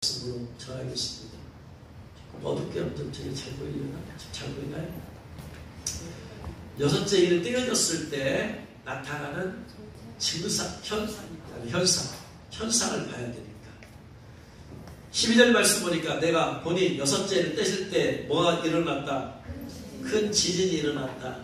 말씀으로 전하겠습니다. 어둡게 좀 잘 보이려나? 잘 보이나요? 여섯째 일을 떼어졌을 때 나타나는 증상, 현상을 봐야 되니까. 12절 말씀 보니까 내가 보니 여섯째 일을 떼실 때 뭐가 일어났다? 큰 지진이 일어났다.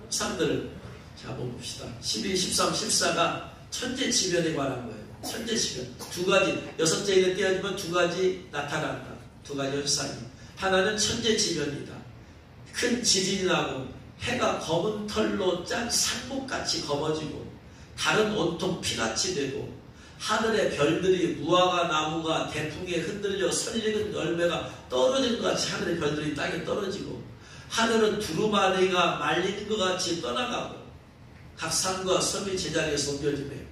사람들을 자 봅시다. 12, 13, 14가 천재지변에 관한 거예요. 천재지변. 두 가지, 여섯째 일에 떼어지면 두 가지 나타난다. 두 가지 현상이. 하나는 천재지변이다. 큰 지진이 나고 해가 검은 털로 짠 상복같이 검어지고 달은 온통 피같이 되고 하늘의 별들이 무화과 나무가 대풍에 흔들려 설익은 열매가 떨어진 것 같이 하늘의 별들이 땅에 떨어지고 하늘은 두루마리가 말리는 것 같이 떠나가고 각 산과 섬이 제자리에서 옮겨지네요.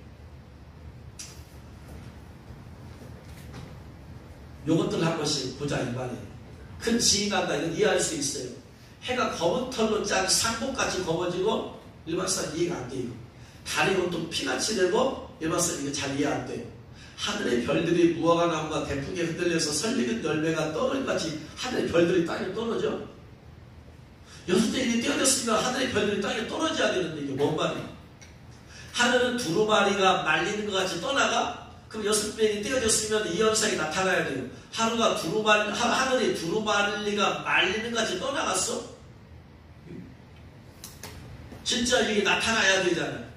요것들 한 번씩 보자 이 말이에요. 큰 지진이 난다. 이건 이해할 수 있어요. 해가 검은 털로 짠 상복같이 검어지고 일반 사람 이해가 안 돼요. 달이 온통 피같이 되고 일반 사람 이거 잘 이해 안 돼요. 하늘의 별들이 무화과 나무가 대풍에 흔들려서 설익은 열매가 떨어진 같이 하늘의 별들이 땅에 떨어져. 여섯째 일이 떼어졌으니까 하늘의 별들이 땅에 떨어져야 되는데 이게 뭔 말이에요? 하늘은 두루마리가 말리는 것 같이 떠나가? 그럼 여섯째 일이 떼어졌으면 이 현상이 나타나야 돼요. 하늘이 두루마리가 말리는 것 같이 떠나갔어? 진짜 이게 나타나야 되잖아요.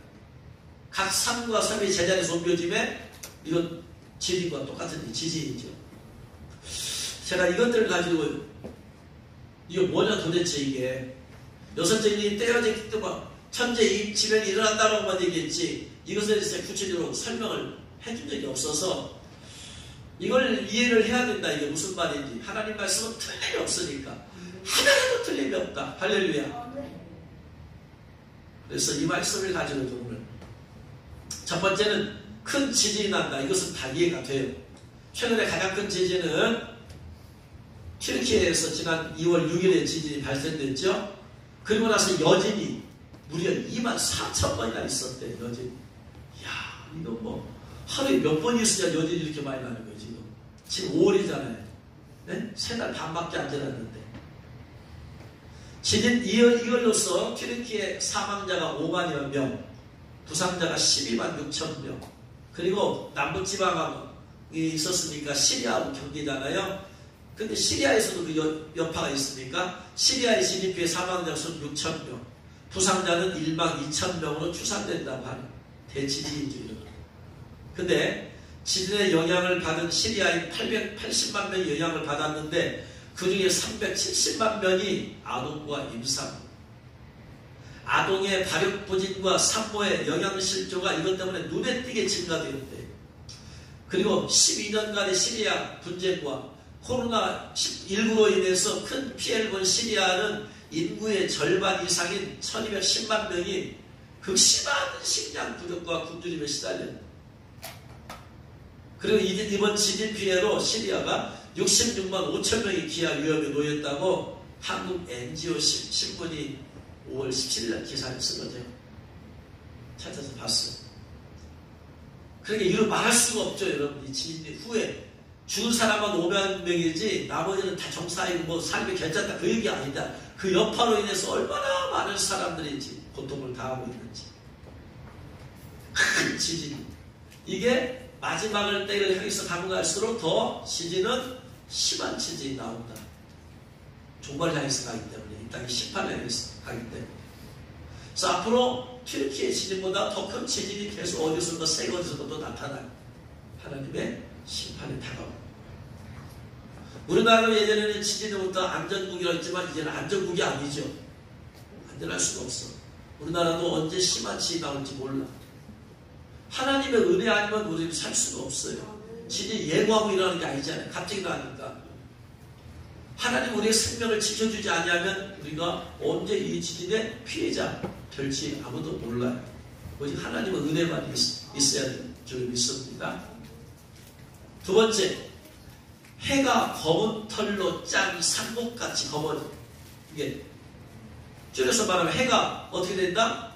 각 산과 섬이 제자리에서 옮겨짐에 이건 지진과 똑같은 지진이죠. 제가 이것들을 가지고 이게 뭐냐 도대체 이게 여섯째 일이 떼어졌기 때문에 천재 지변이 일어난다고만 얘기했지 이것에 대해서 구체적으로 설명을 해준 적이 없어서 이걸 이해를 해야 된다. 이게 무슨 말인지. 하나님 말씀은 틀림이 없으니까 하나라도 틀림이 없다. 할렐루야. 그래서 이 말씀을 가지고 오늘 첫 번째는 큰 지진이 난다. 이것은 다 이해가 돼요. 최근에 가장 큰 지진은 튀르키예에서 지난 2월 6일에 지진이 발생됐죠. 그리고 나서 여진이 무려 24,000번이나 있었대요. 여진이. 이야, 이거 뭐 하루에 몇 번이 있어야 여진이 이렇게 많이 나는 거예요. 지금 5월이잖아요. 네? 3달 반밖에 안 지났는데. 지진 이걸로써 튀르키예 사망자가 5만여 명, 부상자가 12만 6천 명, 그리고 남부지방이 있었으니까 시리아하고 경기잖아요. 근데 시리아에서도 그 여파가 있으니까 시리아의 GDP의 사망자 수는 6천 명, 부상자는 1만 2천 명으로 추산된다고 하는 대지진이죠. 근데 지진의 영향을 받은 시리아인 880만 명이 영향을 받았는데 그 중에 370만 명이 아동과 임산, 아동의 발육부진과 산모의 영양실조가 이것 때문에 눈에 띄게 증가되었대요. 그리고 12년간의 시리아 분쟁과 코로나19로 인해서 큰 피해를 본 시리아는 인구의 절반 이상인 1210만 명이 극심한 식량 부족과 굶주림에 시달렸다. 그리고 이번 지진 피해로 시리아가 66만 5천 명이 기아 위험에 놓였다고 한국 NGO 신문이 5월 17일 기사를 쓰거든요. 찾아서 봤어요. 그러니까 이걸 말할 수가 없죠, 여러분. 이 지진 후에 죽은 사람은 5만 명이지 나머지는 다 정상이고 뭐 삶이 괜찮다 그 얘기 아니다. 그 여파로 인해서 얼마나 많은 사람들이 고통을 당하고 있는지. 큰 지진. 이게 마지막을 때를 향해서 가고 갈수록 더 지진은 심한 지진이 나온다. 종말을 향해서 가기 때문에 이 땅이 심판을 향해서 가기 때문에. 그래서 앞으로 튀르키예 지진보다 더 큰 지진이 계속 어디선가 세계 어디선가 또 나타나요. 하나님의 심판이 다가옵니다. 우리나라도 예전에는 지진으로부터 안전국이라고 했지만 이제는 안전국이 아니죠. 안전할 수가 없어. 우리나라도 언제 심한 지진이 나올지 몰라. 하나님의 은혜 아니면 우리는 살 수가 없어요. 지진이 예고하고 일어나는 게 아니잖아요. 갑자기 나니까. 하나님 우리의 생명을 지켜주지 않으면 우리가 언제 이 지진의 피해자 될지 아무도 몰라요. 오직 하나님의 은혜만 있어야 될 줄 믿습니다. 두 번째, 해가 검은 털로 짠 상복같이 검어져. 이게 줄여서 말하면 해가 어떻게 된다?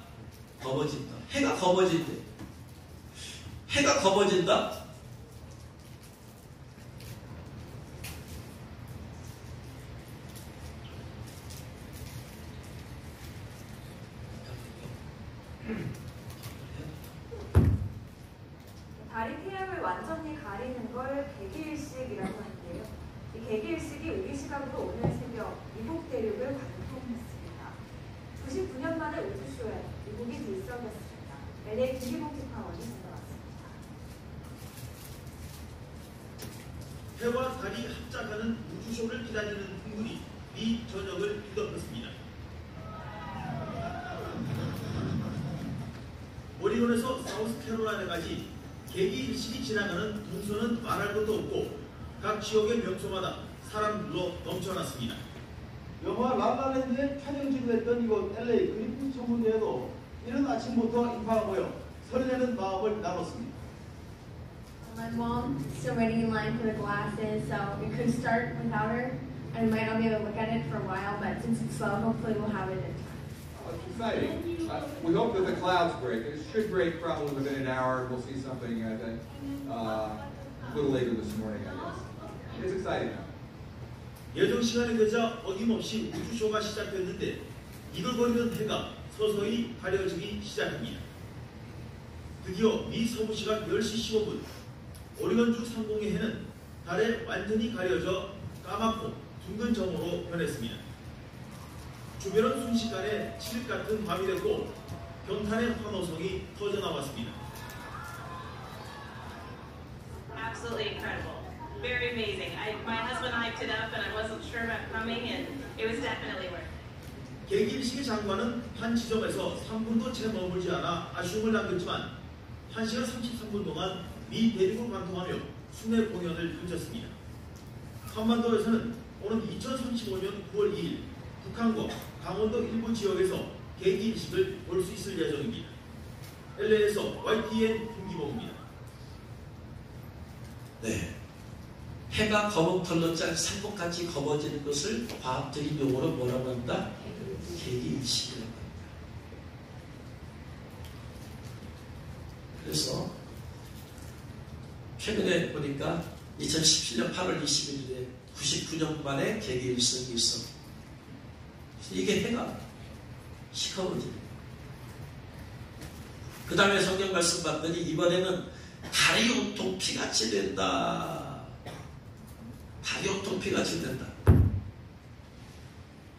검어진다. 해가 검어진대. 해가 검어진다? 이름을 개기일식이라고 하는데요. 이 개기일식이 우리 시각으로 오늘 새벽 미국 대륙을 관통했습니다. 99년 만에 우주쇼에 미국이 들썩였습니다. LA 김기봉특파원이 전해왔습니다. 해와 달이 합작하는 우주쇼를 기다리는 풍문이 미 전역을 뒤덮었습니다. 오리곤에서 사우스캐롤라이나까지 개기일식이 지나가는 동선은 말할 것도 없고 각 지역의 명소마다 사람들로 넘쳐났습니다. 영화 라라랜드의 촬영지로 했던 이곳 LA 그리프 소문대에도 이른 아침부터 인파가 모여 설레는 마음을 나눴습니다. My mom is still waiting in line for the glasses, so we couldn't start without her, and we might not be able to look at it for a while, but since it's slow, hopefully we'll have it in time. It's exciting. We hope that the clouds break. It should break probably within an hour. We'll see something, I think, a little later this morning, I guess. It's exciting. 예정 시간이 되자 어김없이 우주쇼가 시작됐는데 이글거리는 해가 서서히 가려지기 시작합니다. 드디어 미 서부 시각 10시 15분 오리건주 상공의 해는 달에 완전히 가려져 까맣고 둥근 점으로 변했습니다. 주변은 순식간에 칠흑 같은 밤이 됐고 경탄의 환호성이 터져나왔습니다. Absolutely incredible. Very amazing. My husband hyped it up and I wasn't sure about coming and it was definitely worth it. 개기일식의 장관은 한 지점에서 3분도 채 머물지 않아 아쉬움을 남겼지만 1시간 33분 동안 미 대륙을 관통하며 순회 공연을 펼쳤습니다. 한반도에서는 오는 2035년 9월 2일 북한과 강원도 일부 지역에서 개기일식을 볼 수 있을 예정입니다. LA에서 YTN 김기봉입니다. 네. 해가 검은 털로 짠 산복같이 검어지는 것을 과학적인 용어로 뭐라고 한다? 개기일식이라고 합니다. 그래서 최근에 보니까 2017년 8월 21일에 99년 만에 개기일식이 있어. 이게 해가 시커머집니다. 그 다음에 성경 말씀 봤더니 이번에는 달이 온통 피같이 된다. 달이 온통 피같이 된다.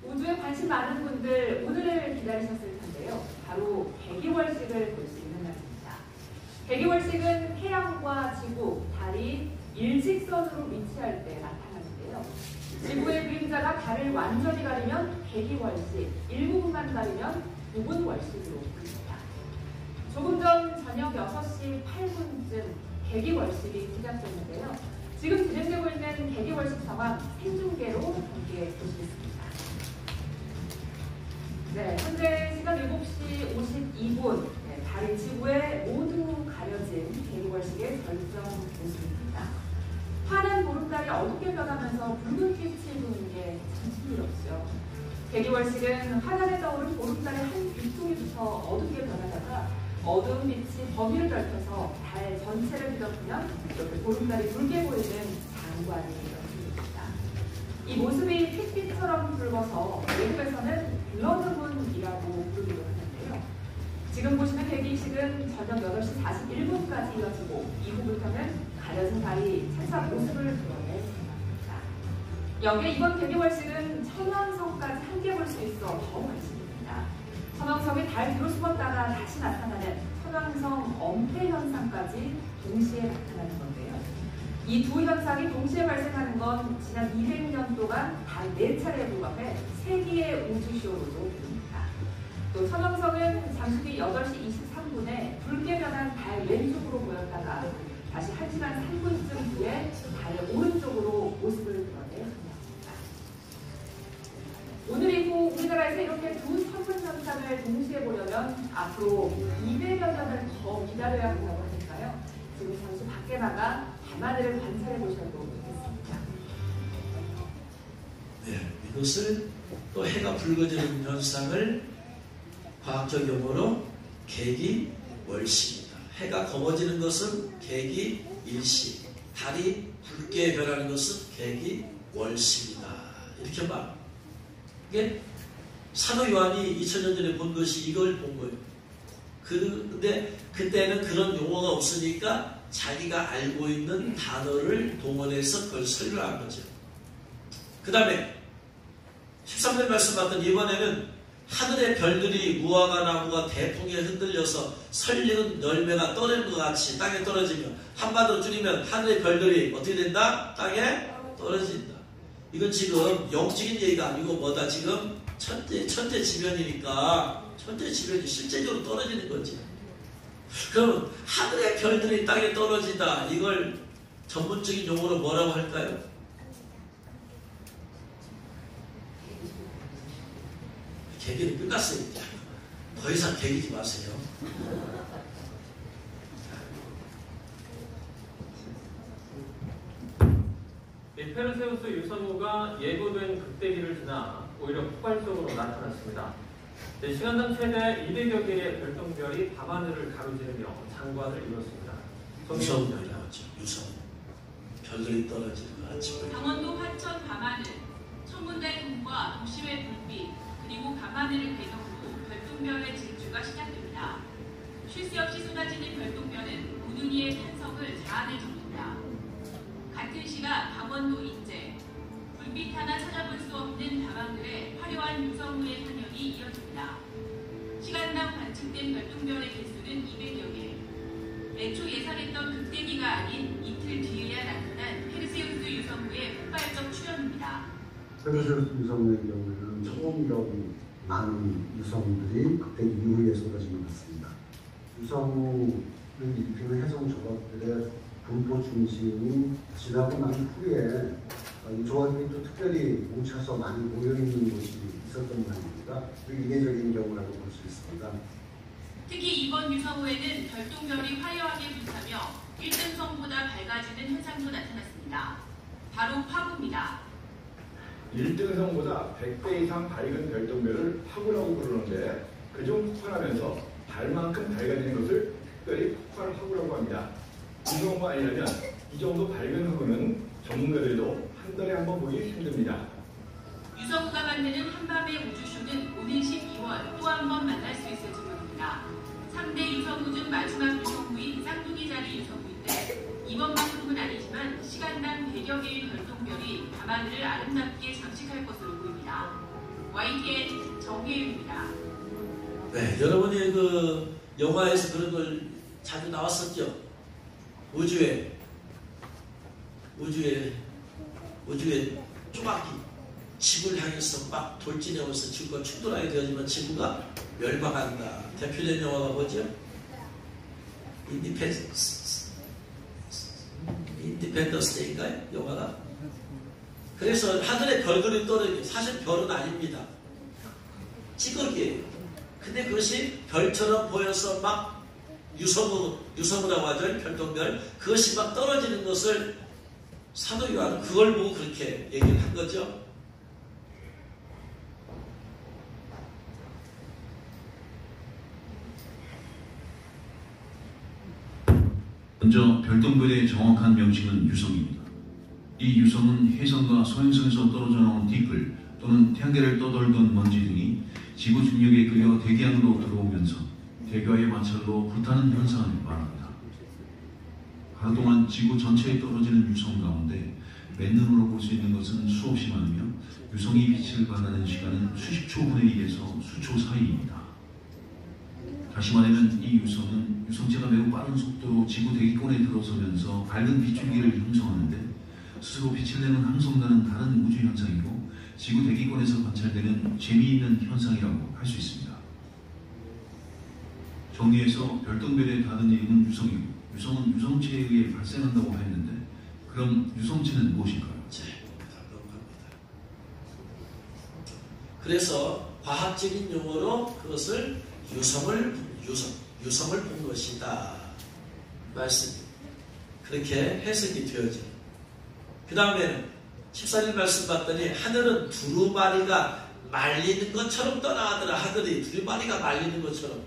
우주에 관심 많은 분들 오늘을 기다리셨을 텐데요. 바로 개기월식을 볼 수 있는 날입니다. 개기월식은 태양과 지구, 달이 일직선으로 위치할 때 나타나는데요. 지구의 그림자가 달을 완전히 가리면 개기월식, 일부분만 가리면 부분월식으로 보입니다. 조금 전 저녁 6시 8분쯤 개기월식이 시작됐는데요. 지금 진행되고 있는 개기월식 상황 생중계로 함께 보시겠습니다. 네, 현재 시간 7시 52분, 달이 지구에 모두 가려진 개기월식의 결정 모습입니다. 환한 보름달이 어둡게 변하면서 붉은빛이 도는 게 참 신비롭죠. 개기월식은 화단에 떠오른 보름달의 한 빗속에부터 어둡게 변하다가 어두운 빛이 범위를 넓혀서 달 전체를 뒤덮으면 이렇게 보름달이 붉게 보이는 장관이 연출됩니다. 이 모습이 핏빛처럼 붉어서 외국에서는 블러드문이라고 부르기도 하는데요. 지금 보시는 개기식은 저녁 8시 41분까지 이어지고 이후부터는 가려진 달이 차차 모습을 드러낼 생각입니다. 여기에 이번 개기월식은 천왕성까지 함께 볼 수 있어 더욱 관심입니다. 천왕성이 달 뒤로 숨었다가 다시 나타나는 천왕성 엄태 현상까지 동시에 나타나는 건데요. 이 두 현상이 동시에 발생하는 건 지난 200년 동안 단 4차례에 불과해 세기의 우주쇼로도 부릅니다. 또 천왕성은 잠시 뒤 8시 23분에 붉게 변한 달 왼쪽으로 보였다가 다시 1시간 3분쯤 후에 달 오른쪽으로 모습을 드러내 성장합니다. 오늘 이후 우리나라에서 이렇게 두 천문 현상을 동시에 보려면 앞으로 200여 년을 더 기다려야 한다고 하니까요. 지금 잠시 밖에 나가 밤하늘을 관찰해 보셔도 좋겠습니다. 네, 이것을 또 해가 붉어지는 현상을 과학적 용어로 개기월식입니다. 해가 검어지는 것은 개기일식, 달이 붉게 변하는 것은 개기월식이다. 이렇게 말. 이게 사도 요한이 2000년 전에 본 것이 이걸 본 거예요. 근데 그때는 그런 용어가 없으니까 자기가 알고 있는 단어를 동원해서 그걸 설명한 거죠. 그 다음에 13절 말씀 봤더니 이번에는 하늘의 별들이 무화과 나무가 대풍에 흔들려서 설리는 열매가 떨어지는 것 같이 땅에 떨어지면, 한마디로 줄이면 하늘의 별들이 어떻게 된다? 땅에 떨어진다. 이건 지금 영적인 얘기가 아니고 뭐다? 지금 천재지변이니까 천재지변이 실제적으로 떨어지는 거지. 그럼 하늘의 별들이 땅에 떨어진다. 이걸 전문적인 용어로 뭐라고 할까요? 계기는 끝났어요. 더 이상 계기지 마세요. 이 페르세우스 유성우가 예고된 극대기를 지나 오히려 폭발적으로 나타났습니다. 시간당 최대 200여 개의 별똥별이 밤하늘을 가로지르며 장관을 이뤘습니다. 유성별이 나왔죠. 유성. 별들이 떨어지는 아침을. 강원도 화천 밤하늘, 천문대 동과 도시외 불빛, 그리고 밤하늘을 배경으로 별똥별의 질주가 시작됩니다. 쉴 새 없이 쏟아지는 별똥별은 오누니의 탄성을 자아내 줍니다. 같은 시각 강원도 인제, 불빛 하나 찾아볼 수 없는 밤하늘에 화려한 유성우의 사냥이 이어집니다. 시간당 관측된 별똥별의 개수는 200여 개. 애초 예상했던 극대기가 아닌 이틀 뒤에야 나타난 페르세우스 유성우의 폭발적 출현입니다. 페르세우스 유성우의 경우에는 초공력이 많은 유성들이 극대기 이후에 쏟아지는 것 같습니다. 유성우를 일으키는 해성 조각들의 분포 중심이 지나고 난 후에 이 조각들이 또 특별히 뭉쳐서 많이 모여있는 곳이 있었던 모양입니다. 이례적인 경우라고 볼 수 있습니다. 특히 이번 유성우에는 별똥별이 화려하게 불타며 1등성보다 밝아지는 현상도 나타났습니다. 바로 화구입니다. 1등성보다 100배 이상 밝은 별똥별을 화구라고 부르는데 그중 폭발하면서 달만큼 밝아지는 것을 특별히 폭발화구라고 합니다. 이 정도가 아니라면 이 정도 밝은 화구는 전문가들도 한 달에 한 번 보기 힘듭니다. 유성우가 만드는 한밤의 우주쇼는 오는 12월 또 한 번 만날 수 있을지 모릅니다. 3대 유성우 중 마지막 유성우인 쌍둥이 자리 유성우인데 이번만큼은 아니지만 시간당 100여 개의 별똥별이 밤하늘을 아름답게 장식할 것으로 보입니다. YTN 정혜윤입니다. 네, 여러분이 그 영화에서 그런 걸 자주 나왔었죠. 우주에 쪼박이 지구를 향해서 막 돌진해 오면서 지구가 충돌하게 되어지면 지구가 멸망한다. 대표된 영화가 뭐죠? 인디펜던스 데이인가요? 영화가? 그래서 하늘에 별들이 떨어지고, 사실 별은 아닙니다. 찌꺼기예요. 근데 그것이 별처럼 보여서 막 유성우라고 하죠. 별똥별. 그것이 막 떨어지는 것을 사도 요한은 그걸 보고 그렇게 얘기를 한 거죠. 먼저 별똥별의 정확한 명칭은 유성입니다. 이 유성은 해성과 소행성에서 떨어져 나온 띠끌 또는 태양계를 떠돌던 먼지 등이 지구 중력에 끌려 대기 안으로 들어오면서 대과의 마찰로 불타는 현상을 말합니다. 하루 동안 지구 전체에 떨어지는 유성 가운데 맨눈으로 볼 수 있는 것은 수없이 많으며 유성이 빛을 발하는 시간은 수십 초분에 의해서 수초 사이입니다. 다시 말하면 이 유성은 유성체가 매우 빠른 속도로 지구 대기권에 들어서면서 밝은 빛줄기를 형성하는데 스스로 빛을 내는 함성과는 다른 우주 현상이고 지구 대기권에서 관찰되는 재미있는 현상이라고 할 수 있습니다. 정리해서 별똥별의 다른 이름은 유성이고 유성은 유성체에 의해 발생한다고 했는데 그럼 유성체는 무엇일까요? 그래서 과학적인 용어로 그것을 유성을 본 것이다. 말씀이 그렇게 해석이 되어져요. 그 다음에는 14절 말씀 봤더니 하늘은 두루마리가 말리는 것처럼 떠나가더라. 하늘이 두루마리가 말리는 것처럼.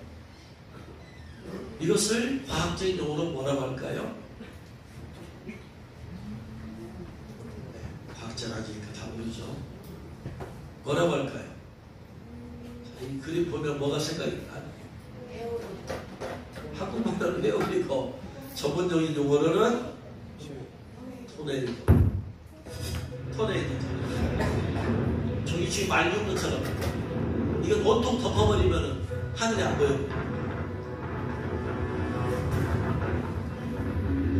이것을 과학적인 용어로 뭐라고 할까요? 과학자라니까 다 모르죠. 뭐라고 할까요? 자, 이 그림 보면 뭐가 생각이 나요? 한국말로는 왜 올리고 전문적인 용어로는 토네이도. 종이축이 말린 것처럼. 이거 온통 덮어버리면 하늘이 안 보여.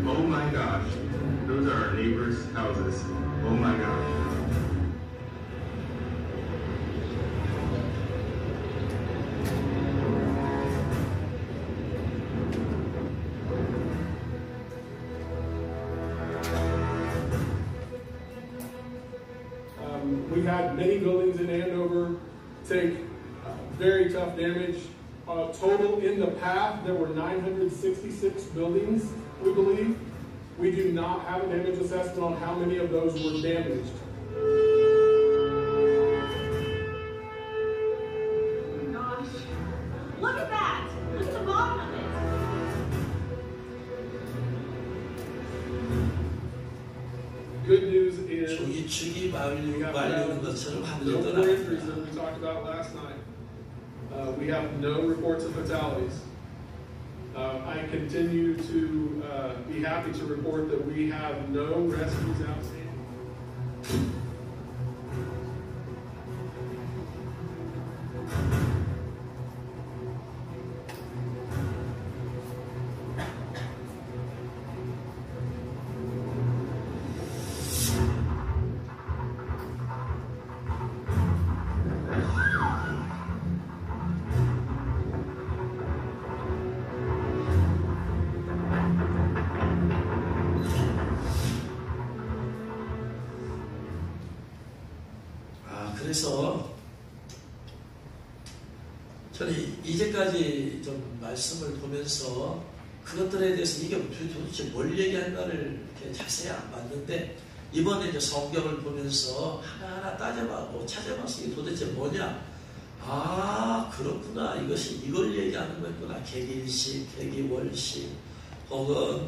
Oh my gosh, those are our neighbors' houses. Oh my gosh. We've had many buildings in Andover take very tough damage. Total in the path, there were 966 buildings, we believe. We do not have a damage assessment on how many of those were damaged. Gosh, look at that! Look at the bottom of it. Good news is 종이축이 말리는 것처럼 하늘이 no more 떠나. injuries that we talked about last night. We have no reports of fatalities. I continue to be happy to report that we have no rescues outstanding. 그래서 저는 이제까지 좀 말씀을 보면서 그것들에 대해서 이게 도대체 뭘 얘기하는가를 이렇게 자세히 안 봤는데 이번에 이제 성경을 보면서 하나하나 따져보고 찾아봤어. 이게 도대체 뭐냐? 아, 그렇구나. 이것이 이걸 얘기하는 거구나. 객일식, 객이월식, 혹은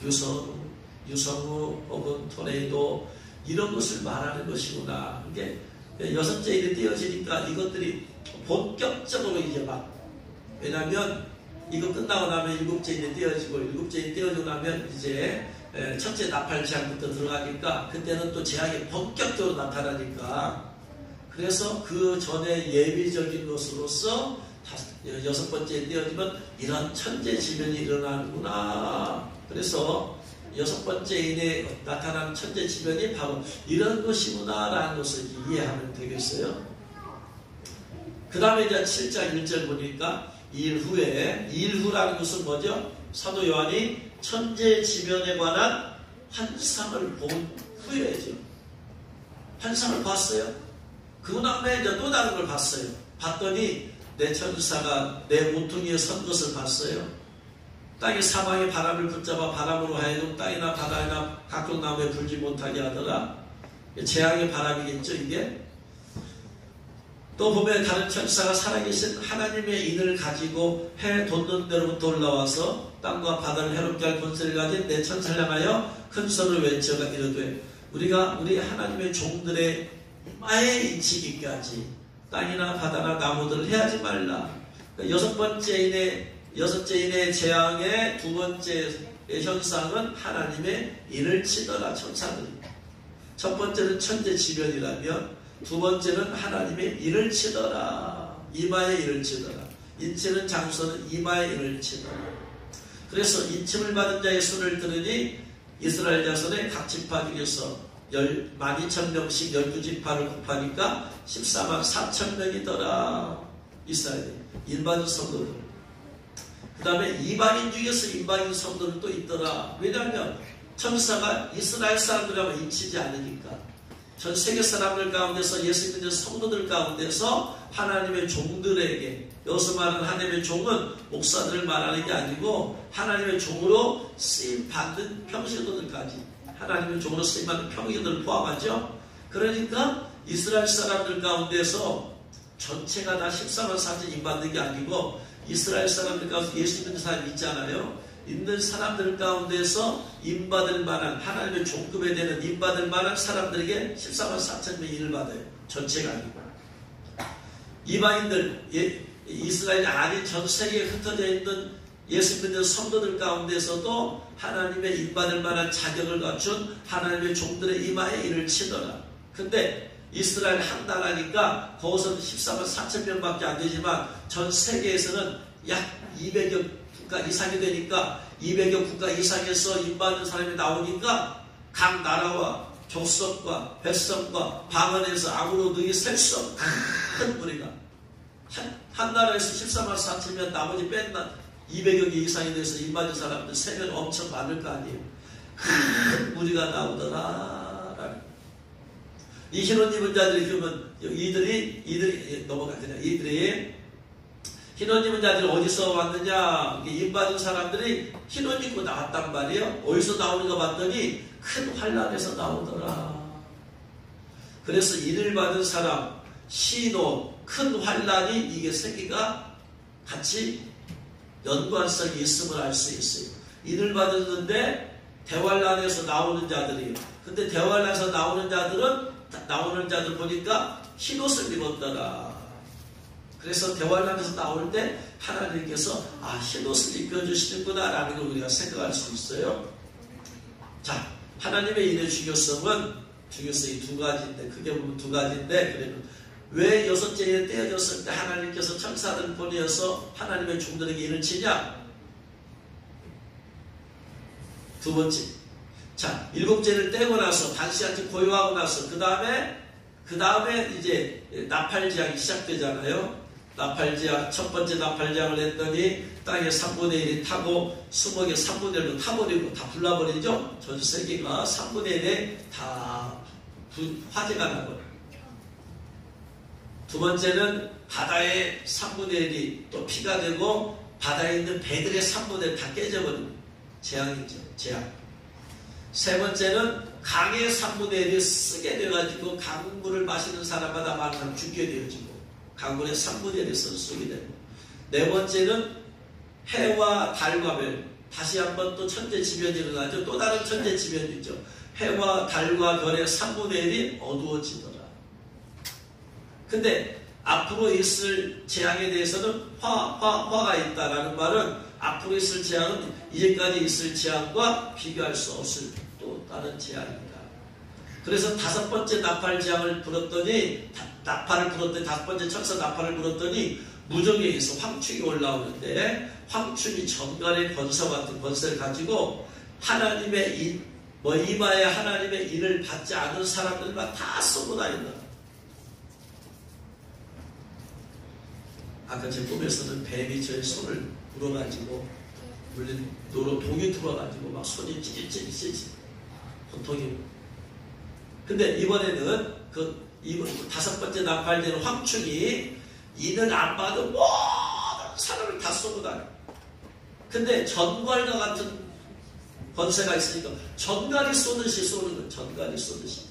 유성우, 혹은 토네이도 이런 것을 말하는 것이구나. 이게 여섯째 일이 띄어지니까 이것들이 본격적으로 이제 막, 왜냐하면 이거 끝나고 나면 일곱째 일이 띄어지고 일곱째 일이 띄어지고 나면 이제 첫째 나팔 재앙부터 들어가니까 그때는 또 재앙이 본격적으로 나타나니까 그래서 그 전에 예비적인 것으로서 여섯 번째에 띄어지면 이런 천재지변이 일어나는구나. 그래서 여섯 번째에 나타나는 천재지변이 바로 이런 것이구나라는 것을 이해하면 되겠어요. 그 다음에 이제 7장 1절 보니까 이일 후라는 것은 뭐죠? 사도 요한이 천재지변에 관한 환상을 본 후에죠. 환상을 봤어요. 그 다음에 이제 또 다른 걸 봤어요. 봤더니 내 천사가 내 모퉁이에 선 것을 봤어요. 땅이 사방에 바람을 붙잡아 바람으로 하여금 땅이나 바다나 각종 나무에 불지 못하게 하더라. 재앙의 바람이겠죠, 이게. 또 보면 다른 천사가 살아계신 하나님의 인을 가지고 해 돋는 데로부터 올라와서 땅과 바다를 해롭게 할 권세를 가진 내 천사를 향하여 큰 소리를 외쳐가 이르되 우리가 우리 하나님의 종들의 이마에 인치기까지 땅이나 바다나 나무들을 해하지 말라. 여섯째 인의 재앙의 두 번째 현상은 하나님의 인을 치더라. 천사들이. 첫 번째는 천재지변이라면 두 번째는 하나님의 인을 치더라. 이마에 인을 치더라. 인치는 장소는 이마에 인을 치더라. 그래서 인침을 받은 자의 수를 들으니 이스라엘 자손의 각 지파 중에서 12,000명씩 12지파를 곱하니까 14만 4,000명이더라. 이스라엘이 일반 성도들. 그 다음에 이방인 중에서 이방인 성도들도 있더라. 왜냐하면 천사가 이스라엘 사람들하고 인치지 않으니까. 전 세계 사람들 가운데서 예수 믿는 성도들 가운데서 하나님의 종들에게, 여기서 말하는 하나님의 종은 목사들을 말하는 게 아니고 하나님의 종으로 쓰임받는 평신도들까지, 하나님의 종으로 쓰임받는 평신도를 포함하죠. 그러니까 이스라엘 사람들 가운데서 전체가 다 14만 4천 인받는 게 아니고 이스라엘 사람들 가운데 예수 믿는 사람이 있잖아요. 있는 사람들 가운데서 인받을 만한, 하나님의 종급에 되는 인받을 만한 사람들에게 14만 4천 명이 인을 받아요. 전체가 아니고. 이방인들, 이스라엘이 아닌 전 세계에 흩어져 있는 예수 믿는 성도들 가운데서도 하나님의 인받을 만한 자격을 갖춘 하나님의 종들의 이마에 이를 치더라. 근데 이스라엘 한 나라니까 거기서는 14만 4천 명밖에 안 되지만 전 세계에서는 약 200여 국가 이상이 되니까 200여 국가 이상에서 인받는 사람이 나오니까 각 나라와 족속과 백성과 방언에서 아무로 능히 셀 수 없는 큰 무리가 한 나라에서 14만 4천명 나머지 뺀다 200여 개 이상이 돼서 인받는 사람들 세면 엄청 많을 거 아니에요. 큰 무리가 나오더라. 이 흰옷 입은 자들이 그러면 이들이 넘어가잖아. 이들이 흰옷 입은 자들이 어디서 왔느냐? 인받은 사람들이 흰옷 입고 나왔단 말이에요. 어디서 나오는가 봤더니 큰 환란에서 나오더라. 그래서 인을 받은 사람, 흰옷, 큰 환란이 이게 세계가 같이 연관성이 있음을 알 수 있어요. 인을 받았는데 대환란에서 나오는 자들이에요. 근데 대환란에서 나오는 자들 보니까 흰옷을 입었더라. 그래서 대환란에서 나올 때 하나님께서 흰옷을 입혀주시는구나 라는 걸 우리가 생각할 수 있어요. 자, 하나님의 인의 중요성이 두 가지인데, 크게 보면 두 가지인데, 그러면 왜 여섯째에 떼어졌을 때 하나님께서 천사들을 보내어서 하나님의 종들에게 인을 치냐? 두 번째. 자, 일곱째를 떼고 나서 단시간째 고요하고 나서 그 다음에 이제 나팔지향이 시작되잖아요. 나팔지향, 첫 번째 나팔지향을 했더니 땅에 3분의 1이 타고 수목에 3분의 1로 타버리고 다 불나버리죠. 전 세계가 3분의 1에 다 화재가 나버려요. 두 번째는 바다의 3분의 1이 또 피가 되고 바다에 있는 배들의 3분의 1 다 깨져버립니다. 재앙이죠. 재앙. 세 번째는 강의 3분의 1이 쓰게 돼가지고 강물을 마시는 사람마다 많은 사람 죽게 되어지고 강물의 3분의 1이 쏘게 되고 네 번째는 해와 달과 별 다시 한번 또 천재지변이 일어나죠. 또 다른 천재지변이죠. 해와 달과 별의 3분의 1이 어두워지더라. 근데 앞으로 있을 재앙에 대해서는 화가 있다라는 말은 앞으로 있을 재앙은 이제까지 있을 재앙과 비교할 수 없을 또 다른 재앙입니다. 그래서 다섯 번째 나팔 재앙을 불었더니 다섯 번째 천사 나팔을 불었더니 무정에서 황충이 올라오는데 황충이 전갈의 권세와 같은 권세를 가지고 하나님의 이마에 하나님의 인을 받지 않은 사람들만 다 쏘고 다닌다. 아까 제 꿈에서는 뱀이 저의 손을 물어가지고 물린 독이 들어가지고 막 손이 찌릿찌릿 고통이. 근데 이번에는 다섯 번째 나팔되는 황충이 인을 안 받은 모든 사람을 다 쏘고 다녀. 근데 전갈과 같은 권세가 있으니까 전갈이 쏘듯이 쏘는 거예요. 전갈이 쏘듯이.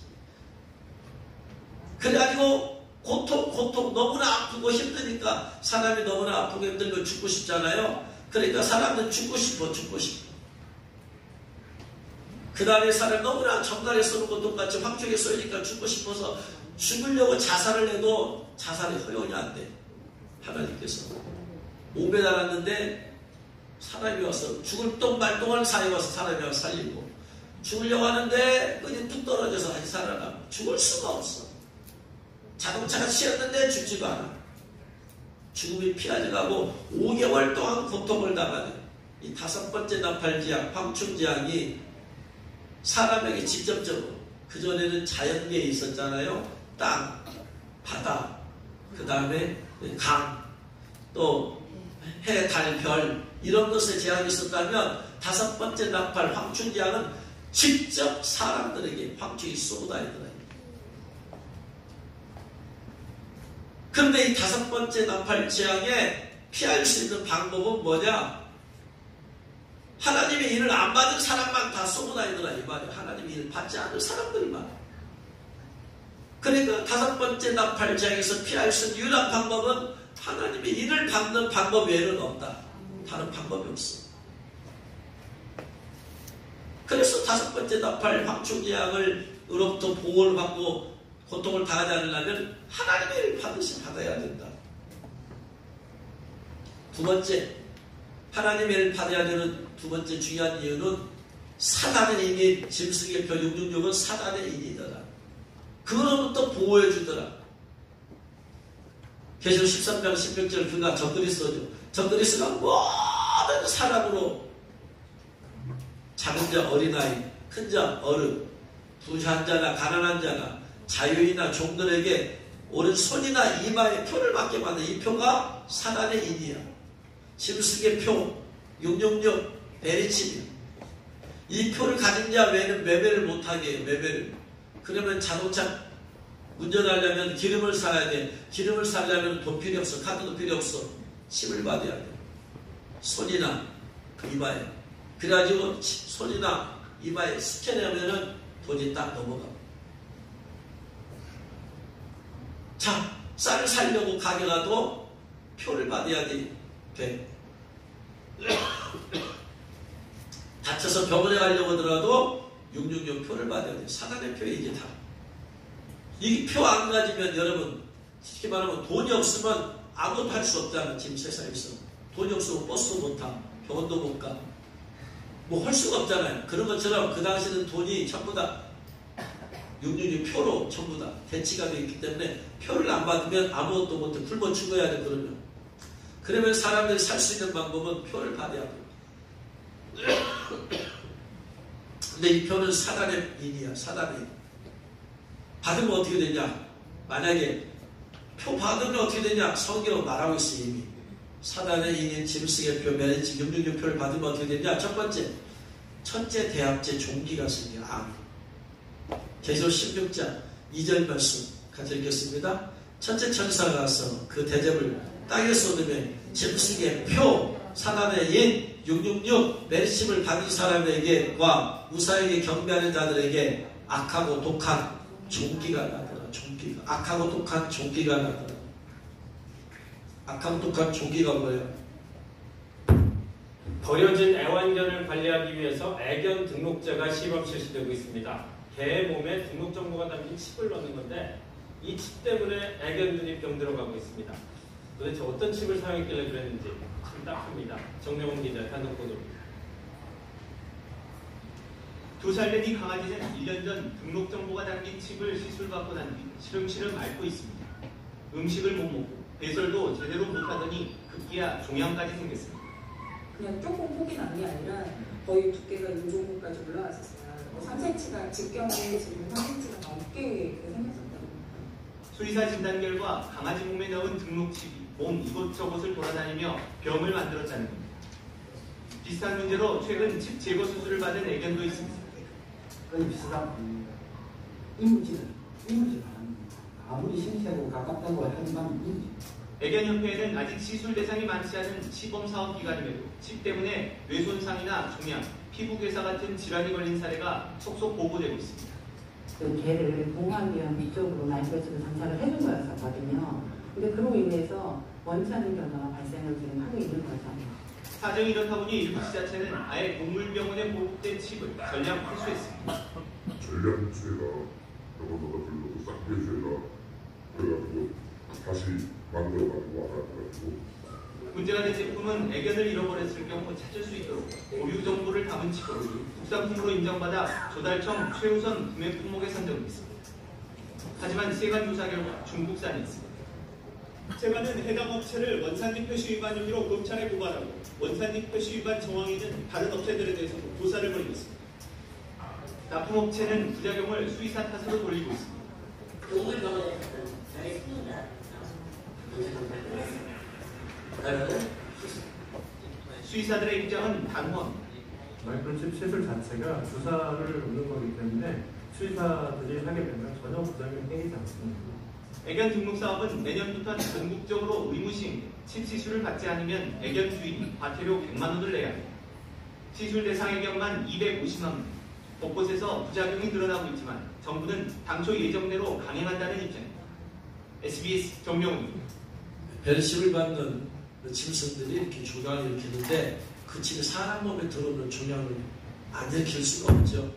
그래가지고 고통 너무나 아프고 힘드니까 사람이 너무나 아프고 힘들고 죽고 싶잖아요. 그러니까 사람은 죽고 싶어. 그 다음에 사람이 너무나 전갈에 쏘는 것 똑같이 황충에 쏘이니까 죽고 싶어서 죽으려고 자살을 해도 자살이 허용이 안 돼. 하나님께서 몸에 달았는데 사람이 와서 죽을 똥말똥한 사람이 와서 사람이 와서 살리고 죽으려고 하는데 끈이 뚝 떨어져서 다시 살아나고 죽을 수가 없어. 자동차가 치였는데 죽지도 않아. 죽음이 피하지 가고 5개월 동안 고통을 당하는 이 다섯 번째 나팔지향, 황충지향이 사람에게 직접적으로 그전에는 자연계에 있었잖아요. 땅, 바다, 그 다음에 강, 또 해, 달, 별 이런 것에 제한이 있었다면 다섯 번째 나팔 황충지향은 직접 사람들에게 황충이 쏘고 다니더라. 그런데 이 다섯 번째 나팔 재앙에 피할 수 있는 방법은 뭐냐? 하나님의 일을 안 받은 사람만 다 쏘고 다니더라 이 말이야. 하나님의 일을 받지 않을 사람들만. 그러니까 다섯 번째 나팔 재앙에서 피할 수 있는 유일한 방법은 하나님의 일을 받는 방법 외에는 없다. 다른 방법이 없어. 그래서 다섯 번째 나팔 황충재앙으로부터 보호를 받고 고통을 당하지 않으려면 하나님의 일을 반드시 받아야 된다. 두 번째, 하나님의 일 받아야 되는 두 번째 중요한 이유는 사단의 인인, 짐승의 표 666은 사단의 인이더라. 그로부터 보호해 주더라. 계시록 13장 16절 그가 적그리스도죠. 적그리스도가 모든 사람으로 작은 자 어린아이, 큰 자 어른, 부유한 자나 가난한 자나 자유인이나 종들에게 오른손이나 이마에 표를 받게 만든 이 표가 사단의 인이야. 짐승의 표 666 베리칩이야. 이 표를 가진 자 외에는 매매를 못하게 해요. 매매를. 그러면 자동차 운전하려면 기름을 사야 돼. 기름을 사려면 돈 필요 없어. 카드도 필요 없어. 칩을 받아야 돼. 손이나 이마에. 그래가지고 손이나 이마에 스캔하면은 돈이 딱 넘어가. 자, 쌀을 사려고 가게 가도 표를 받아야 돼. 다쳐서 병원에 가려고 하더라도 666 표를 받아야 돼. 사단의 표에 이게 다. 이 표 안 가지면 여러분 쉽게 말하면 돈이 없으면 아무것도 할 수 없잖아. 지금 세상에서. 돈이 없으면 버스도 못 타. 병원도 못 가. 뭐 할 수가 없잖아요. 그런 것처럼 그 당시에는 돈이 전부 다 666 표로 전부 다 대치가 되어 있기 때문에 표를 안 받으면 아무것도 못해. 굶어 죽어야 돼. 그러면 사람들이 살 수 있는 방법은 표를 받아야 돼. 근데 이 표는 사단의 인이야. 사단의 인. 받으면 어떻게 되냐? 만약에 표 받으면 어떻게 되냐? 성경은 말하고 있어 이미. 사단의 인인 짐승의 표, 메리치 666 표를 받으면 어떻게 되냐? 첫 번째, 천재 대합제 종기가 생겨. 계시록 16장 2절 말씀 같이 읽겠습니다. 천재 천사가 가서 그 대접을 땅에 쏟으며 짐승의 표, 사단의 인 666 메리칩을 받은 사람에게와 우사에게 경배하는 자들에게 악하고 독한 종기가 나더라. 종기가. 악하고 독한 종기가 나더라. 악하고 독한 종기가 뭐예요? 버려진 애완견을 관리하기 위해서 애견 등록제가 시범 실시되고 있습니다. 개의 몸에 등록 정보가 담긴 칩을 넣는 건데 이 칩 때문에 애견들이 병들어가고 있습니다. 도대체 어떤 칩을 사용했길래 그랬는지 참 딱합니다. 정명훈 기자 단독 보도입니다. 2살 된 이 강아지는 1년 전 등록 정보가 담긴 칩을 시술받고 난 뒤 시름시름 앓고 있습니다. 음식을 못 먹고 배설도 제대로 못하더니 급기야 종양까지 생겼습니다. 그냥 조금 폭이 나는 게 아니라 거의 두께가 이 정도까지 올라왔었어요. 3cm가 직경에 지금 3cm가 넘게 생겼었다고. 수의사 진단 결과 강아지 몸에 넣은 등록칩이 몸 이곳저곳을 돌아다니며 병을 만들었다는 겁니다. 비슷한 문제로 최근 칩 제거 수술을 받은 애견도 있습니다. 거의 비슷한 이물질은 아무리 신체하고 가깝다고 하지만 이물질. 애견협회에는 아직 시술 대상이 많지 않은 시범사업 기간임에도 칩 때문에 뇌손상이나 종양, 피부괴사 같은 질환이 걸린 사례가 속속 보고되고 있습니다. 그 개를 공항비용 이쪽으로 날벼락으로 장사를 해준 거였었거든요. 근데 그로 인해서 원치 않는 결과가 발생을 지금 하고 있는 거죠. 사정이 이렇다 보니 일부 지자체는 아예 동물병원에 보급된 칩을 전량 회수했습니다. 전량 회수해라. 병원마다 불러서 싹 회수해라. 그래가지고 다시 만들어가지고 알아가지고. 문제가 된 제품은 애견을 잃어버렸을 경우 찾을 수 있도록 보유 정보를 담은 칩으로 국산품으로 인정받아 조달청 최우선 구매 품목에 선정됐습니다. 하지만 세관 조사 결과 중국산이었습니다. 세관은 해당 업체를 원산지 표시 위반 혐의로 검찰에 고발하고 원산지 표시 위반 정황이 있는 다른 업체들에 대해서도 조사를 벌이고 있습니다. 납품업체는 부작용을 수의사 탓으로 돌리고 있습니다. 수의사들의 입장은 단호합니다. 마이크로칩 시술 자체가 주사를 놓는 거기 때문에 수의사들이 하게 되면 전혀 부작용이 생기지 않습니다. 애견 등록 사업은 내년부터 전국적으로 의무 시행, 칩 시술을 받지 않으면 애견 주인이 과태료 100만 원을 내야 합니다. 시술 대상 애견만 250만 원. 곳곳에서 부작용이 드러나고 있지만 정부는 당초 예정대로 강행한다는 입장입니다. SBS 정명훈입니다. 벨십을 받는 짐승들이 이렇게 종양을 일으키는데 그 칩이 사람 몸에 들어오는 종양을 안 일으킬 수가 없죠.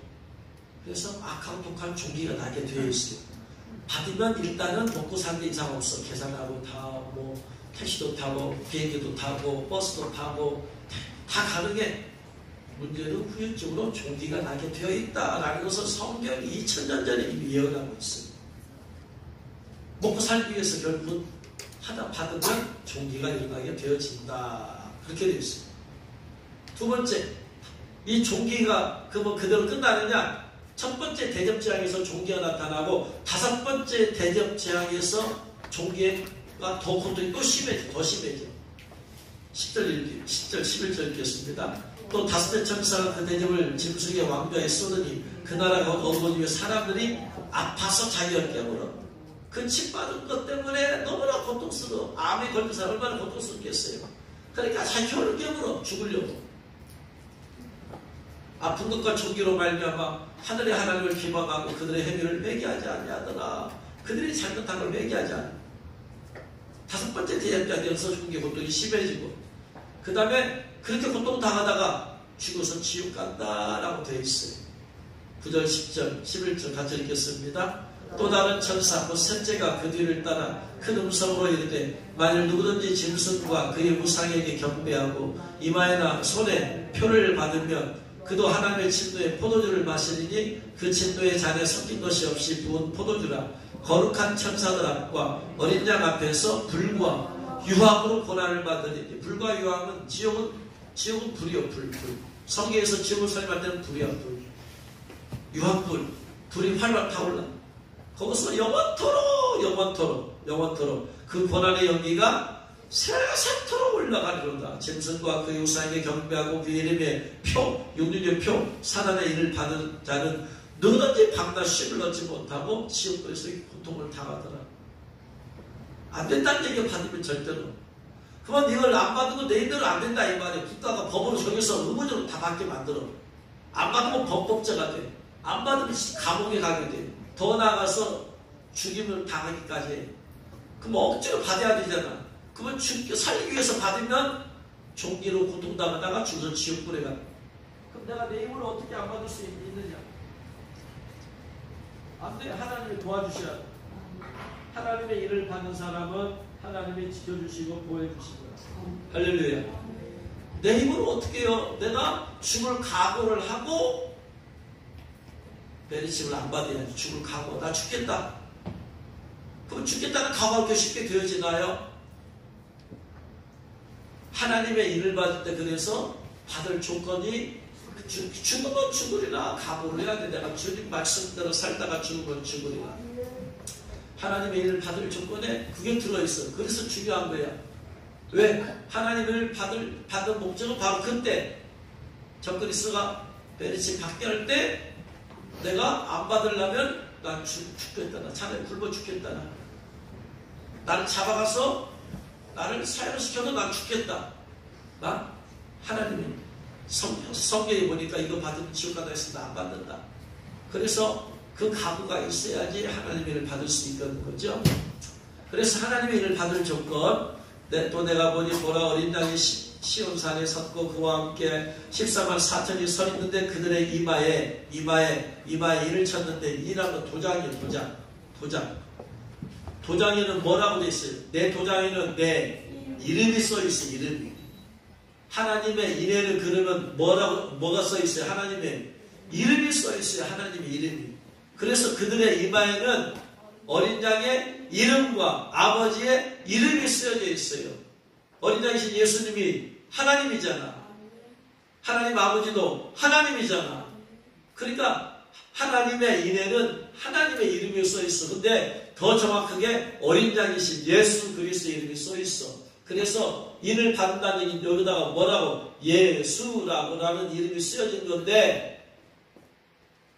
그래서 악하고 독한 종기가 나게 되어 있어요. 받으면 일단은 먹고 사는 데 이상 없어. 계산하고 다 뭐 택시도 타고 비행기도 타고 버스도 타고 다 가능해. 문제는 후유증으로 종기가 나게 되어 있다라는 것을 성경이 2000년 전에 이미 예언하고 있습니다. 먹고 살기 위해서 결국은 하다 받으면 종기가 일어나게 되어진다. 그렇게 되어 있습니다. 두 번째, 이 종기가 그러면 그대로 끝나느냐? 첫 번째 대접재앙에서 종기가 나타나고 다섯 번째 대접재앙에서 종기가 더 고통이 또 심해져. 더 심해져. 10절, 11절 읽겠습니다. 또 다섯째 천사가 그 대접을 짐승의 왕좌에 쏟으니 그 나라가 어두워지며 사람들이 아파서 자기가 깨물어. 그 침 받은 것 때문에 너무나 고통스러워. 암에 걸린 사람 얼마나 고통스럽겠어요. 그러니까 자기 혀를 깨물어 죽으려고. 아픈 것과 종기로 말미암아 하늘의 하나님을 기망하고 그들의 행위를 회개하지 아니하더라. 그들이 잘못한 걸 회개하지 않아. 다섯 번째 대접자 되어서 종기 고통이 심해지고 그 다음에 그렇게 고통당하다가 죽어서 지옥 간다라고 되어 있어요. 9절, 10절, 11절 같이 읽겠습니다. 또 다른 천사 곧 셋째가 그 뒤를 따라 큰 음성으로 이르되 만일 누구든지 짐승과 그의 우상에게 경배하고 이마에나 손에 표를 받으면 그도 하나님의 진노의 포도주를 마시리니 그 진노의 잔에 섞인 것이 없이 부은 포도주라. 거룩한 천사들 앞과 어린 양 앞에서 불과 유황으로 고난을 받으리니. 불과 유황은 지옥은 불이요. 불. 성경에서 지옥을 설명할 때는 불이야. 불. 유황불. 불이 활활 타올라. 거기서 영원토록 그 고난의 연기가 세세토록 올라가리로다. 짐승과 그의 우상에게 경배하고 그 이름의 표, 육륜의 표, 사단의 일을 받은 자는 누구든지 밤낮 쉼을 얻지 못하고 지옥에서 고통을 당하더라. 안 된다는 얘기 받으면 절대로. 그러면 이걸 안 받으면 내 힘대로 안 된다 이 말이에요. 국가가 법으로 정해서 의무적으로 다 받게 만들어. 안 받으면 법법자가 돼. 안 받으면 감옥에 가게 돼. 더 나아가서 죽임을 당하기까지 해. 그럼 억지로 받아야 되잖아. 그러면 살기 위해서 받으면 종기로 고통당하다가 죽어서 지옥불에 가. 그럼 내가 내 힘으로 어떻게 안 받을 수 있느냐? 안 돼. 하나님이 도와주셔야 돼. 하나님의 일을 받는 사람은 하나님이 지켜주시고 보호해주시고. 할렐루야. 내 힘으로 어떻게 해요? 내가 죽을 각오를 하고 베리칩을 안 받아야지. 죽을 각오. 나 죽겠다. 그럼 죽겠다는 각오가 그렇게 쉽게 되어지나요? 하나님의 일을 받을 때 그래서 받을 조건이 죽으면 죽으리라 각오를 해야 돼. 내가 주님 말씀대로 살다가 죽으면 죽으리라. 하나님의 일을 받을 조건에 그게 들어있어. 그래서 중요한 거야. 왜? 하나님을 받은 목적은 바로 그때 적그리스도가 베리칩 받게 할 때 내가 안 받으려면 난 죽겠다. 나 차라리 굶어 죽겠다. 나를 잡아가서 나를 사형을 시켜도 난 죽겠다. 나 하나님이 성경에 보니까 이거 받으면 지옥 가다 했으면 안 받는다. 그래서 그 각오가 있어야지 하나님의 일을 받을 수 있다는 거죠. 그래서 하나님의 일을 받을 조건, 또 내가 보니 보라 어린 양이 시온산에 섰고 그와 함께 14만 4천이 서 있는데 그들의 이마에 일을 쳤는데 이라는 도장이에요. 도장에는 뭐라고 돼 있어요? 내 도장에는 내 이름이 써 있어요. 이름이. 하나님의 이래를 그러면 뭐가 써 있어요? 하나님의 이름이 써 있어요. 하나님의 이름이. 그래서 그들의 이마에는 어린 양의 이름과 아버지의 이름이 쓰여져 있어요. 어린 양이신 예수님이 하나님이잖아. 하나님 아버지도 하나님이잖아. 그러니까 하나님의 이래는 하나님의 이름이 써 있어. 근데 더 정확하게 어린 양이신 예수 그리스도의 이름이 써 있어. 그래서 인을 받는다는 여기다가 뭐라고? 예수라고라는 이름이 쓰여진 건데,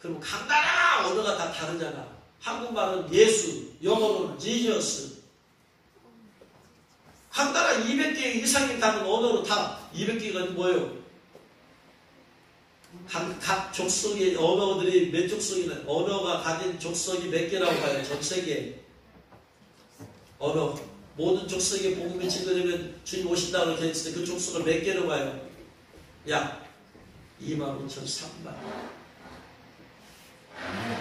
그럼 각 나라 언어가 다 다르잖아. 한국말은 예수, 영어로는 지저스. 각 나라 200개 이상이 다른 언어로 다 200개가 뭐예요? 각 족속의 언어들이 몇 족속이나 언어가 가진 족속이 몇 개라고 봐요. 전 세계 언어 모든 족속의 복음이 증거되면 주님 오신다고 이렇게 했을 때 그 족속을 몇 개로 봐요? 약 25,003만.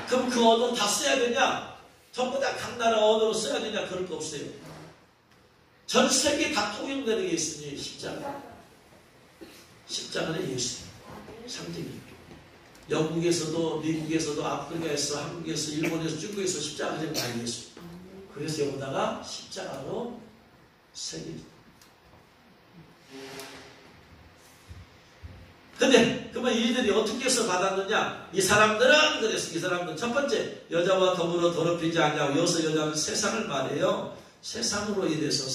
그럼 그 언어 다 써야 되냐? 전부 다 각 나라 언어로 써야 되냐? 그럴 거 없어요. 전 세계에 다 통용되는 게 있으니 십자가. 십자가는 예수 상징이에요. 영국에서도 미국에서도 아프리카에서 한국에서 일본에서 중국에서 십자가는 다 예수. 그래서 여기다가 십자가로 새깁니다. 근데 그러면 이들이 어떻게 해서 받았느냐? 이 사람들은 그래서 이 사람들은 첫 번째 여자와 더불어 더럽히지 않냐고. 여기서 여자는 세상을 말해요. 세상으로 인해서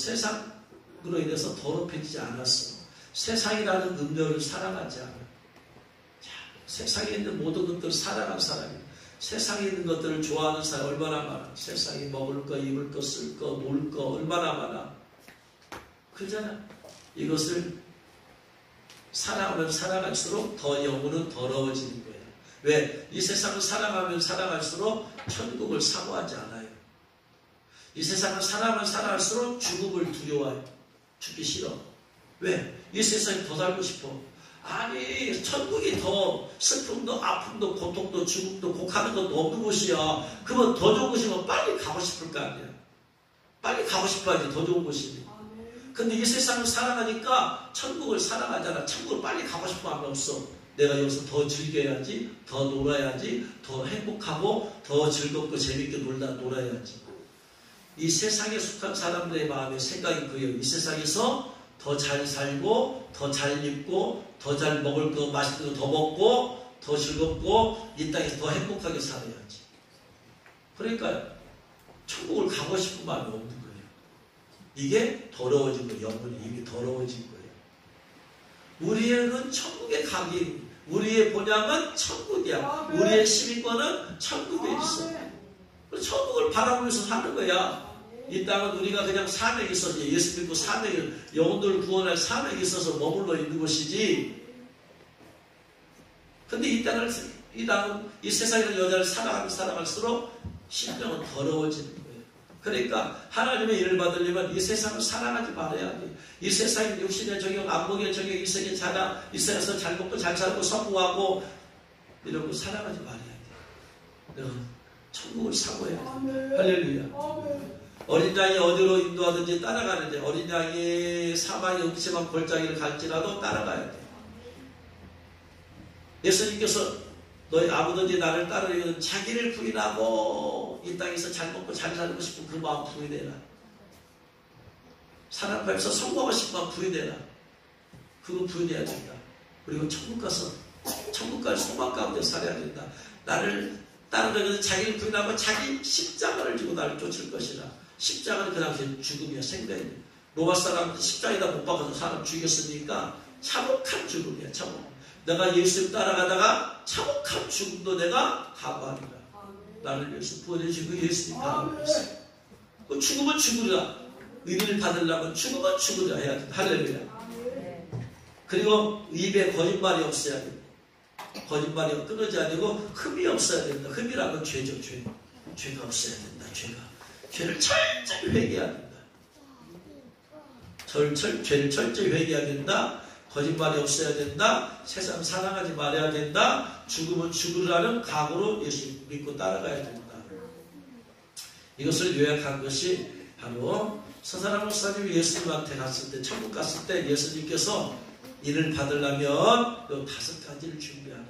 더럽히지 않았어. 세상이라는 능력을 사랑하지 않아. 자, 세상에 있는 모든 것들을 사랑한 사람이야. 세상에 있는 것들을 좋아하는 사람 얼마나 많아. 세상에 먹을 거, 입을 거, 쓸 거, 놀 거 얼마나 많아. 그잖아. 이것을 사랑하면 사랑할수록 더 영혼은 더러워지는 거예요. 왜? 이 세상을 사랑하면 사랑할수록 천국을 사모하지 않아요. 이 세상을 사랑하면 사랑할수록 죽음을 두려워해요. 죽기 싫어. 왜? 이 세상에 더 살고 싶어. 아니, 천국이 더 슬픔도 아픔도 고통도 죽음도 곡하는 것도 없는 곳이야. 그러면 더 좋은 곳이면 빨리 가고 싶을 거 아니야. 빨리 가고 싶어야지, 더 좋은 곳이니. 근데 이 세상을 사랑하니까 천국을 사랑하잖아. 천국을 빨리 가고 싶어 하면 없어. 내가 여기서 더 즐겨야지, 더 놀아야지, 더 행복하고 더 즐겁고 재밌게 놀아야지. 이 세상에 속한 사람들의 마음의 생각이 그래요. 이 세상에서 더 잘 살고, 더 잘 입고, 더 잘 먹을 거, 맛있는 거 더 먹고, 더 즐겁고, 이 땅에서 더 행복하게 살아야지. 그러니까 천국을 가고 싶은 마음이 없는 거예요. 이게 더러워진 거예요. 영혼이 이미 더러워진 거예요. 우리는 천국에 가기, 우리의 본향은 천국이야. 우리의 시민권은 천국에 있어. 천국을 바라보면서 사는 거야. 이 땅은 우리가 그냥 사명이 있어서 예수 믿고 사명이 영혼들을 구원할 사명이 있어서 머물러 있는 것이지. 근데 이 땅은 이 세상의 여자를 사랑하면 사랑할수록 심령은 더러워지는 거예요. 그러니까 하나님의 일을 받으려면 이 세상을 사랑하지 말아야 돼. 이 세상의 육신의 적용, 안목의 적용, 이 세계 자랑, 이 세상에서 잘 먹고 잘 살고 성공하고 이런 거 사랑하지 말아야 돼. 천국을 사모해야 돼. 할렐루야. 어린 양이 어디로 인도하든지 따라가는데 어린 양이 사방에 음침한 골짜기를 갈지라도 따라가야 돼. 예수님께서 너희 아무든지 나를 따르려면 자기를 부인하고 이 땅에서 잘 먹고 잘 살고 싶은 그 마음 부인해라. 사람 앞에서 성공하고 싶은 마음 부인해라. 그거 부인해야 된다. 그리고 천국 가서 천국 갈 소망 가운데 살아야 된다. 나를 따르려면 자기를 부인하고 자기 십자가를 지고 나를 쫓을 것이라. 십자가는 그 당시에 죽음이야. 생명이야. 로마 사람들 십자가에다 못 박아서 사람 죽였으니까 참혹한 죽음이야. 참혹. 내가 예수님 따라가다가 참혹한 죽음도 내가 각오하리라. 나를 위해서 부활해주고 예수님 따라가면서 그 죽음은 죽으리라. 의미를 받으려면 죽음은 죽으리라 해야 된다. 할렐루야. 그리고 입에 거짓말이 없어야 된다. 거짓말이 끊어져야 되고 흠이 없어야 된다. 흠이라면 죄죠. 죄가 없어야 된다. 죄를 철저히 회개해야 된다. 죄를 철저히 회개해야 된다. 거짓말이 없어야 된다. 세상 사랑하지 말아야 된다. 죽으면 죽으라는 각오로 예수 믿고 따라가야 된다. 이것을 요약한 것이 바로 서사람 목사님이 예수님한테 갔을 때, 천국 갔을 때 예수님께서 이를 받으려면 요 5가지를 준비하라.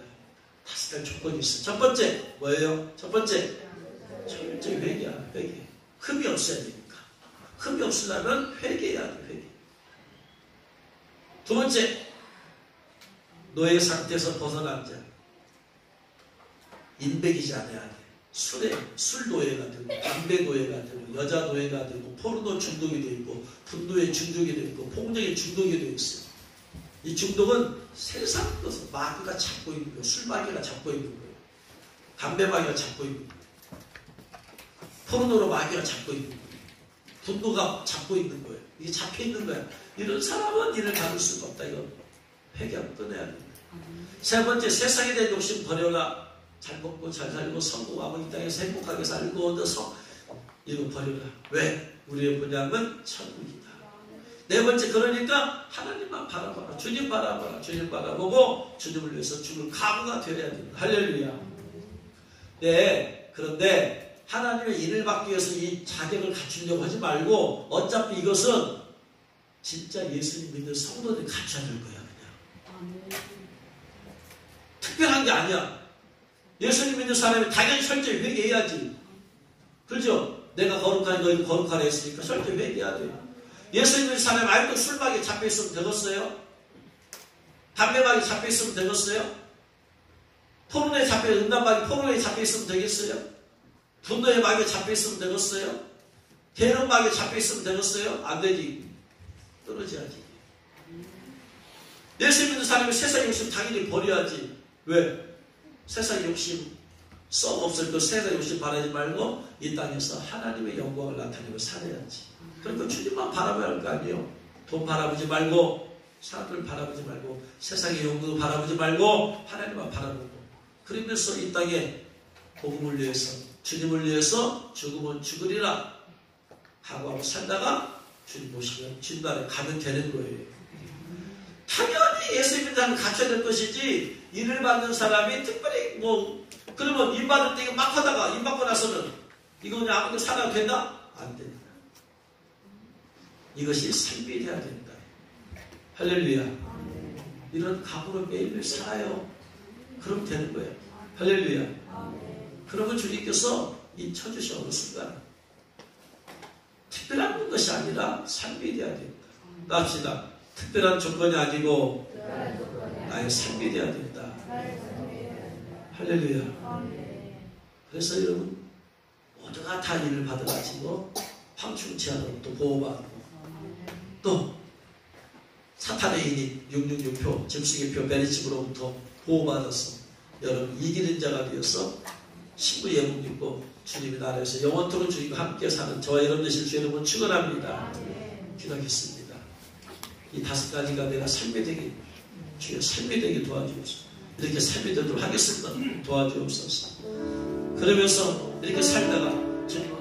5가지 조건이 있어요. 첫 번째 뭐예요? 첫 번째 철저히 회개하라. 회개. 흠이 없어야 되니까. 흠이 없으려면 회개해야 돼. 회개. 두 번째, 노예 상태에서 벗어난 자. 인백이지 않아야 돼. 술 노예가 되고, 담배 노예가 되고, 여자 노예가 되고, 포르노 중독이 되고, 분노의 중독이 되고, 폭력의 중독이 되어 있어요. 이 중독은 세상 것을 마귀가 잡고 있는 거예요. 술 마귀가 잡고 있는 거예요. 담배 마귀가 잡고 있는 거예요. 포르노로 마귀가 잡고 있는 거예요. 분노가 잡고 있는 거예요. 이게 잡혀 있는 거야. 이런 사람은 이를 받을 수가 없다. 이거 회개하고 끊어야 된다. 세 번째, 세상에 대한 욕심 버려라. 잘 먹고 잘 살고 성공하고 이 땅에서 행복하게 살고 얻어서 이거 버려라. 왜? 우리의 본향은 천국이다. 네 번째, 그러니까 하나님만 바라봐라. 주님 바라봐라. 주님 바라보고 주님을 위해서 죽을 각오가 되어야 된다. 할렐루야. 네, 그런데 하나님의 일을 받기 위해서 이 자격을 갖추려고 하지 말고 어차피 이것은 진짜 예수님 믿는 성도들이 갖춰야 될 거야. 그냥 특별한 게 아니야. 예수님 믿는 사람이 당연히 철저히 회개해야지. 그죠? 내가 거룩하니 너희도 거룩하라 했으니까 철저히 회개해야 돼. 예수님 믿는 사람이 아직도 술박에 잡혀있으면 되겠어요? 담배박에 잡혀있으면 되겠어요? 포르노에 음란박에 포르노에 잡혀있으면 되겠어요? 분노의 박에 잡혀있으면 되겠어요? 대른박에 잡혀있으면 되겠어요? 안 되지. 떨어져야지. 예수 믿는 사람이 세상 욕심 당연히 버려야지. 왜? 세상 욕심 썩 없을 그 세상 욕심 바라지 말고 이 땅에서 하나님의 영광을 나타내고 살아야지. 그러니까 주님만 바라봐야 할 거 아니에요. 돈 바라보지 말고 사람들 바라보지 말고 세상의 용도 바라보지 말고 하나님만 바라보고 그러면서 이 땅에 복음을 위해서 주님을 위해서 죽으면 죽으리라 각오하고 살다가 주님 보시면 주님 나라에 가면 되는 거예요. 당연히 예수 믿는 사람은 갖춰야 될 것이지 일을 받는 사람이 특별히 그러면 일 받을 때 막 하다가 일 받고 나서는 이거 그냥 아무도 살아도 된다? 안 된다. 이것이 삶이 돼야 된다. 할렐루야. 이런 각오로 매일매일 살아요. 그럼 되는 거예요. 할렐루야. 그러면 주님께서 인쳐주셔 어느 순간 특별한 것이 아니라 삶이 돼야 된다. 납시다. 특별한 조건이 아니고 나의 삶이 돼야 된다. 할렐루야. 그래서 여러분 모두가 다 일을 받아가지고 황충치 않은 또 보호받고 또 사탄의 인인 666표 짐승의 표 베리집으로부터 보호받아서 여러분 이기는 자가 되어서 신부 예복 입고 주님의 나라에서 영원토록 주님과 함께 사는 저와 여러분 되실 주의 이름을 축원합니다. 기도하겠습니다. 이 5가지가 내가 삶이 되길 주여 삶이 되길 도와주옵소서. 이렇게 삶이 되도록 하겠습니다. 도와주옵소서. 그러면서 이렇게 살다가 주님